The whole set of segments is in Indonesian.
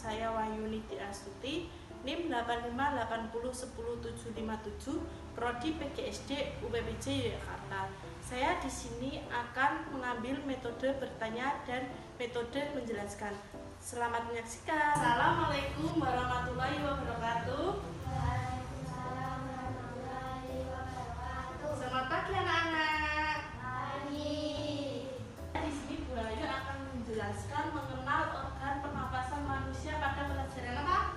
saya Wahyuniti Astuti, NIM 858010757, Prodi PGSD UPBJ Yogyakarta. Saya di sini akan mengambil metode bertanya dan metode menjelaskan. Selamat menyaksikan. Assalamualaikum warahmatullahi wabarakatuh. Waalaikumsalam warahmatullahi wabarakatuh. Selamat pagi anak-anak. Pagi. Di sini Bu Ayu akan menjelaskan mengenal organ pernapasan manusia pada pelajaran apa?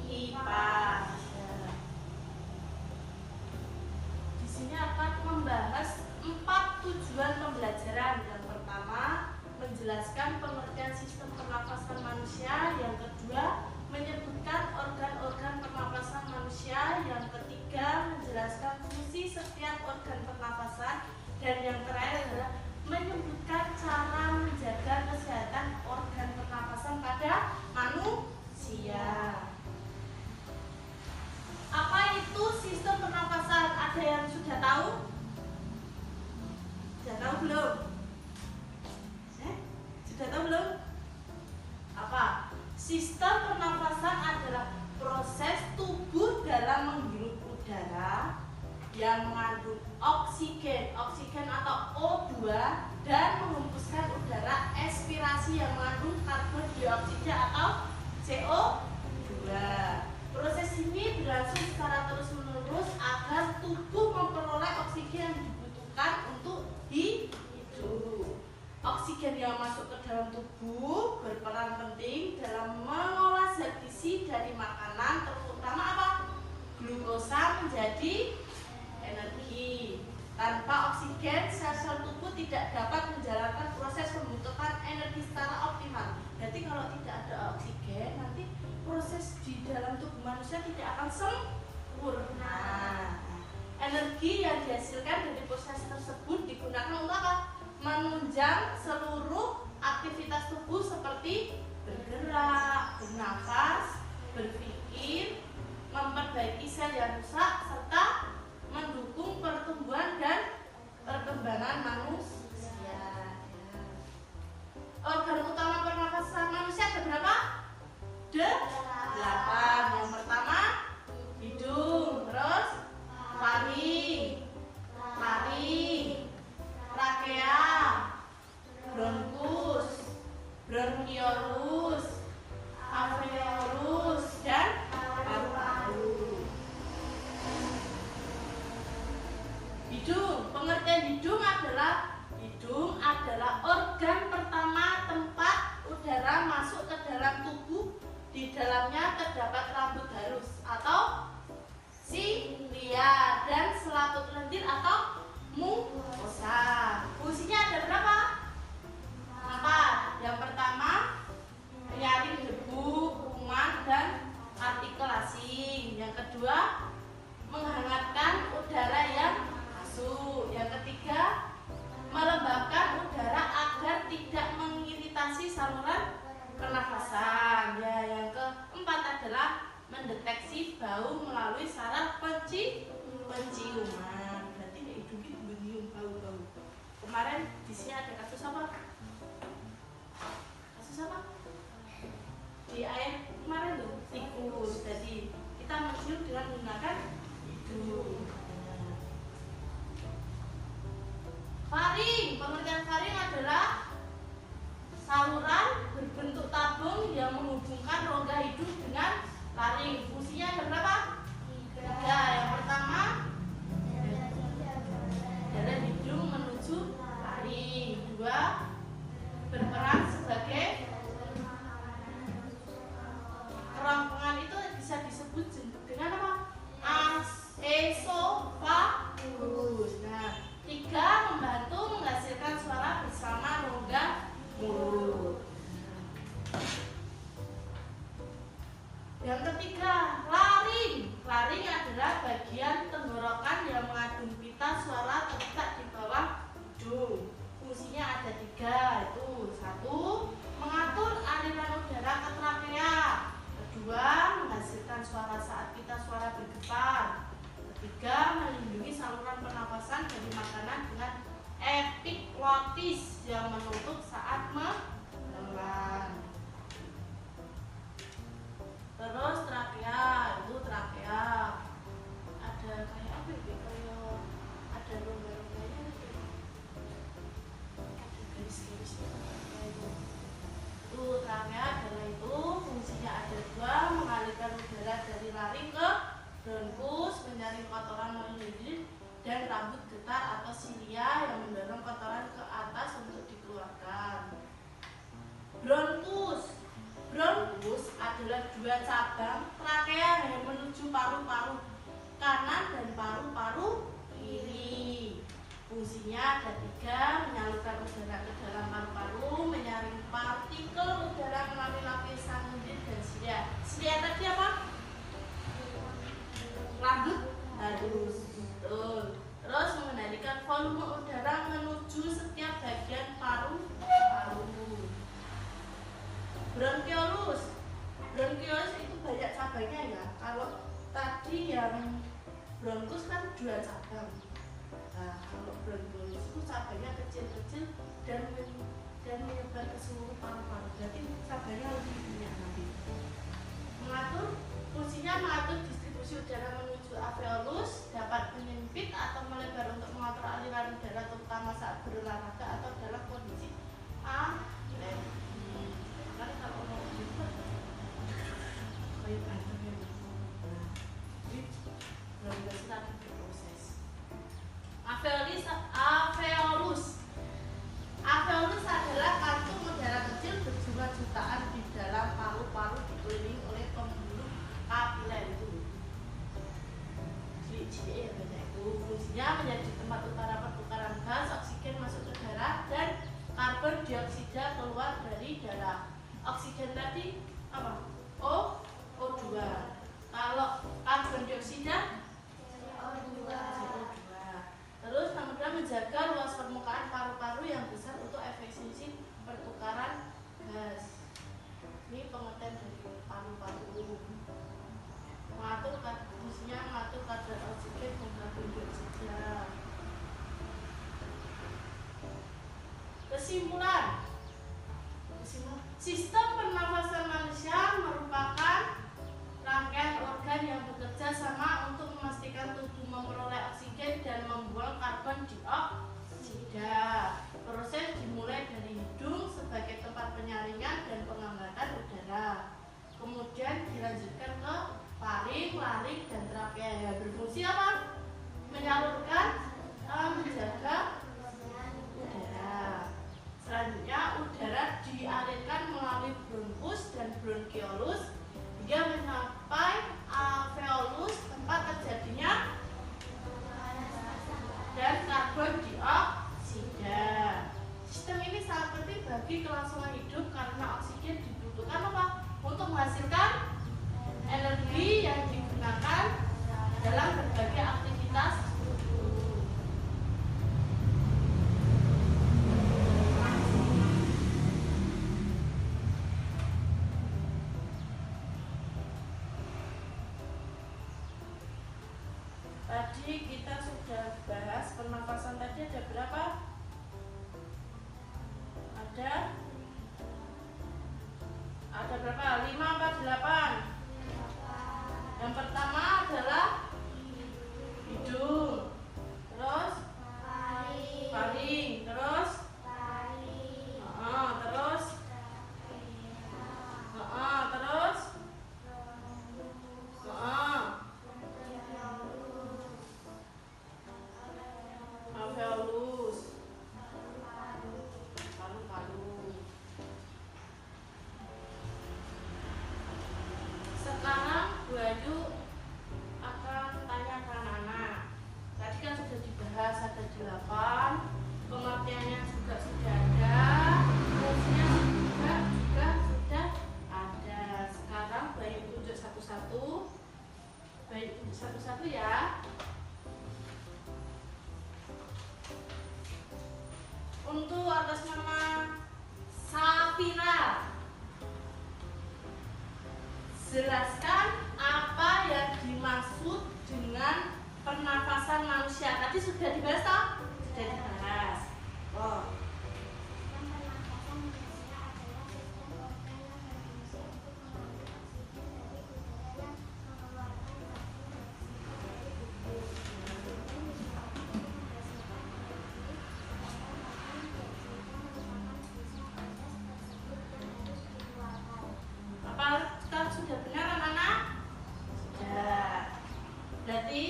IPA. Di sini akan membahas 4 tujuan pembelajaran. Yang pertama, menjelaskan pengertian sistem pernapasan manusia. Yang kedua, menyebutkan organ-organ pernapasan manusia. Yang ketiga, menjelaskan fungsi setiap organ pernapasan. Dan yang terakhir adalah menyebutkan cara menjaga kesehatan organ pernapasan pada manusia. Apa itu sistem pernapasan? Ada yang sudah tahu? Sudah tahu belum? Sudah tahu belum? Apa? Sistem pernapasan adalah proses tubuh dalam menghirup udara yang mengandung oksigen atau O2 dan menghembuskan udara ekspirasi yang mengandung karbon dioksida atau CO2. Proses ini berlangsung secara terus-menerus agar tubuh memperoleh oksigen yang dibutuhkan untuk hidup. Oksigen yang masuk ke dalam tubuh berperan penting dalam mengolah zat gizi dari makanan, terutama apa? Glukosa menjadi energi. Tanpa oksigen, sel-sel tubuh tidak dapat menjalankan proses pembentukan energi secara optimal. Jadi kalau tidak ada oksigen, nanti proses di dalam tubuh manusia tidak akan sempurna. Energi yang dihasilkan dari proses tersebut digunakan untuk apa? Menunjang seluruh aktivitas tubuh seperti bergerak, bernafas, berpikir, memperbaiki sel yang rusak, serta mendukung pertumbuhan dan perkembangan manusia. Organ utama pernapasan manusia ada berapa? 8. Yang pertama hidung, terus faring, trakea, bronkus, bronkiolus, alveolus, dan paru-paru. Hidung, pengertian hidung adalah organ pertama tempat udara masuk ke dalam tubuh. Di dalamnya terdapat rambut halus atau silia dan selaput lendir atau mukosa. Fungsinya ada berapa? 4. Yang pertama, penyaring debu, kuman, dan partikel asing. Yang kedua, menghangatkan udara yang masuk. Yang ketiga, melembabkan udara agar tidak mengiritasi saluran pernafasan. Ya, yang keempat adalah mendeteksi bau melalui saraf penciuman. Berarti ya hidung itu menyium bau-bau. Kemarin di sini ada kasus apa? Di air kemarin tuh tikus. Jadi kita mencium dengan menggunakan hidung. Faring, pengertian faring adalah saluran berbentuk tabung yang menghubungkan rongga hidung dengan laring. Fungsinya ada berapa? 3. Yang pertama, jalan hidung menuju laring. 2. Berperan sebagai kerongkongan, itu bisa disebut dengan apa? Esofagus. Nah, 3. Membantu menghasilkan suara bersama rongga mulut. Yang ketiga, laring. Laring adalah bagian tenggorokan yang mengandung pita suara terletak di bawah hidung. Fungsinya ada 3, itu 1. Mengatur aliran udara ke trakea. 2. Menghasilkan suara saat pita suara bergetar. 3. Melindungi saluran pernapasan dari makanan dengan epiglotis yang menutup saat menelan. berdua cabang, trakea yang menuju paru-paru kanan dan paru-paru kiri. Fungsinya ada 3, menyalurkan udara ke dalam paru-paru, menyaring partikel udara melalui lapisan lendir dan silia. Silia tadi apa? Rambut halus. Betul. Terus mengendalikan volume udara menuju setiap bagian paru-paru. Bronkiolus. Bronkiolus itu banyak cabangnya ya. Kalau tadi yang bronkus kan 2 cabang. Nah, kalau bronkiolus itu cabangnya kecil-kecil dan menyebar ke seluruh paru-paru. Jadi cabangnya lebih banyak nanti. Fungsinya mengatur distribusi udara menuju alveolus, dapat menyempit atau melebar untuk mengatur aliran udara terutama saat berolahraga atau dalam kondisi alergi. Makanya kalau mau gitu kayak banter ya. Nah, jadi bronkiolus lagi berproses. Alveolus adalah kantung udara kecil berjumlah jutaan di dalam paru-paru dikelilingi oleh pembuluh kapiler itu. Ciri-ciri yang banyak itu. Fungsinya menjadi tempat utara pertukaran gas, oksigen masuk ke darah dan karbon dioksida keluar dari darah. Oksigen tadi apa? O2. Kalau karbon dioksida CO2. Terus kemudian menjaga luas permukaan paru-paru yang besar untuk efisiensi pertukaran gas. Ini pengertian dari paru-paru. Fungsinya mengatur kadar oksigen dan karbon dioksida. Kesimpulan, sistem pernafasan manusia merupakan rangkaian organ yang bekerja sama untuk memastikan tubuh memperoleh oksigen dan membuang karbon dioksida. Proses dimulai dari hidung sebagai tempat penyaringan dan penghambatan udara. Kemudian dilanjutkan ke faring, laring, dan trakea. Ya, berfungsi apa? Menyalurkan, menjaga udara. Selanjutnya udara dialirkan melalui bronkus dan bronkiolus hingga mencapai alveolus, tempat terjadinya dan karbon dioksida. Sistem ini sangat penting bagi kelangsungan hidup karena oksigen dibutuhkan apa? Untuk menghasilkan energi yang digunakan dalam berbagai aktivitas tubuh. Tadi kita sudah bahas pernafasan tadi ada berapa? Ada berapa? 5 apa 8? Yang pertama adalah hidung, terus faring, terus alveolus, paru-paru. Sekarang Bu Ayu akan tanya ke anak-anak. Tadi kan sudah dibahas ada 8, pengertiannya juga sudah ada, fungsinya juga sudah ada. Sekarang Bayu tunjuk satu-satu. Bayu tunjuk satu-satu ya. Untuk atas nama Safira, jelaskan apa yang dimaksud dengan pernafasan manusia. Tadi sudah dibahas toh? Sudah dibahas. Oh. Apakah sudah benar anak-anak? Sudah. Berarti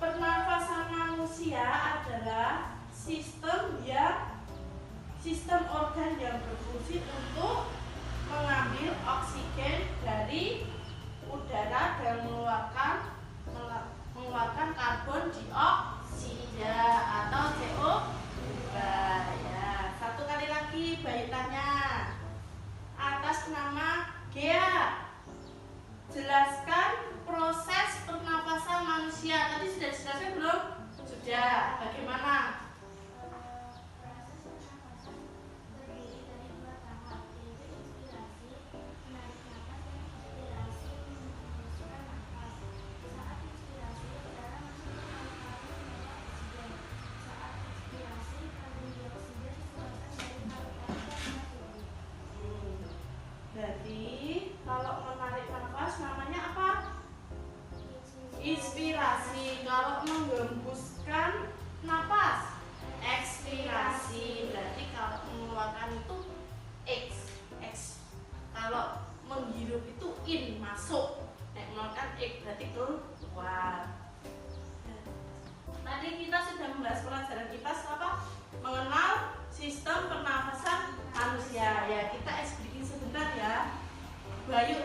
pernafasan manusia adalah sistem yang Jelaskan proses pernapasan manusia. Tadi sudah dijelaskan belum? Sudah. Bagaimana? Jadi kalau menarik nafas namanya apa? Inspirasi. Kalau menghembuskan nafas, ekspirasi. Berarti kalau mengeluarkan itu X. Kalau menghirup itu in, masuk. Mengeluarkan X berarti keluar. Tadi kita sudah membahas pelajaran IPAS apa? Mengenal sistem pernafasan manusia. Ya, kita bikin sebentar ya. Bayu,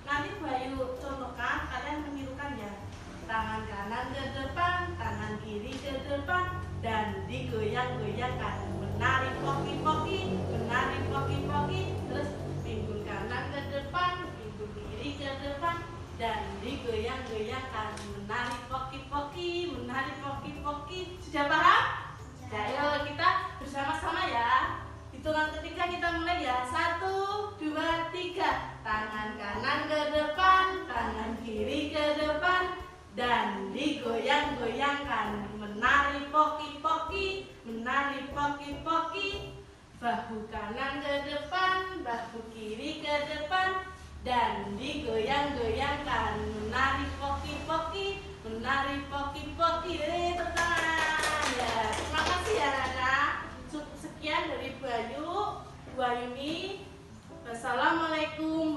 nanti Bayu contohkan, kalian menirukan ya. Tangan kanan ke depan, tangan kiri ke depan, dan digoyang-goyangkan. Menarik poki-poki, menarik poki-poki. Terus pinggul kanan ke depan, pinggul kiri ke depan, dan digoyang-goyangkan. Menarik poki-poki, menarik poki-poki. Sudah paham? Ayo kita bersama-sama ya. Hitungan ketiga kita mulai ya. 1, 2, 3. Tangan kanan ke depan, tangan kiri ke depan, dan digoyang-goyangkan. Menari poki-poki, menari poki-poki. Bahu kanan ke depan, bahu kiri ke depan, dan digoyang-goyangkan. Menari poki-poki, menari poki-poki. Tepuk tangan ya. Terima kasih ya anak-anak. Sekian dari Bayu, Bu Ayuni. Wassalamualaikum